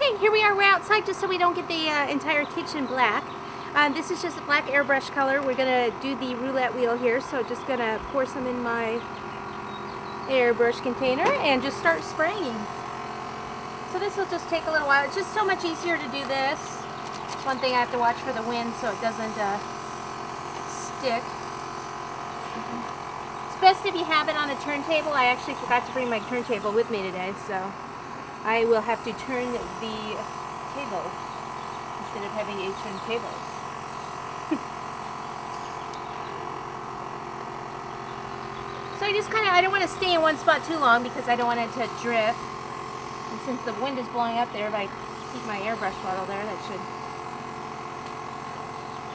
Okay, here we are. We're outside just so we don't get the entire kitchen black. This is just a black airbrush color. We're going to do the roulette wheel here, so just going to pour some in my airbrush container and just start spraying. So this will just take a little while. It's just so much easier to do this. One thing I have to watch for the wind so it doesn't stick. It's best if you have it on a turntable. I actually forgot to bring my turntable with me today, so I will have to turn the table instead of having a turntable. So I just I don't want to stay in one spot too long because I don't want it to drift. And since the wind is blowing up there, if I keep my airbrush bottle there, that should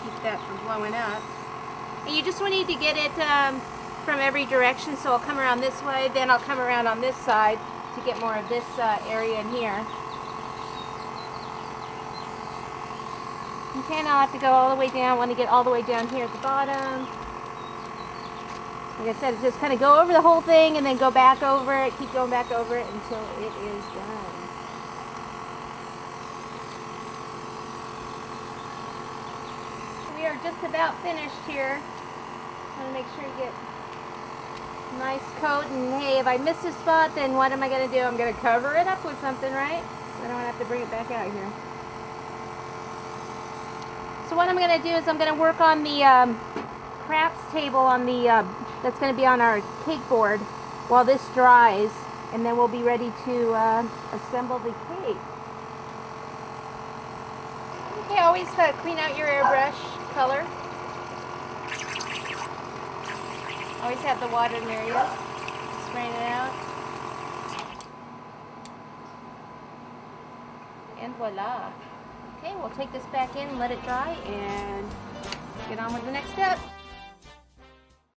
keep that from blowing up. And you just need to get it from every direction, so I'll come around this way, then I'll come around on this side to get more of this area in here. Okay, now I'll have to go all the way down. I want to get all the way down here at the bottom. Like I said, just kind of go over the whole thing and then go back over it, keep going back over it until it is done. We are just about finished here. I want to make sure you get a nice coat, and hey, if I miss a spot, then what am I going to do? I'm going to cover it up with something, right? So I don't have to bring it back out here. So what I'm going to do is I'm going to work on the crafts table on the that's going to be on our cake board while this dries, and then we'll be ready to assemble the cake. Okay, always clean out your airbrush color. Always have the water in there, yeah? Spraying it out. And voila. Okay, we'll take this back in, let it dry, and get on with the next step.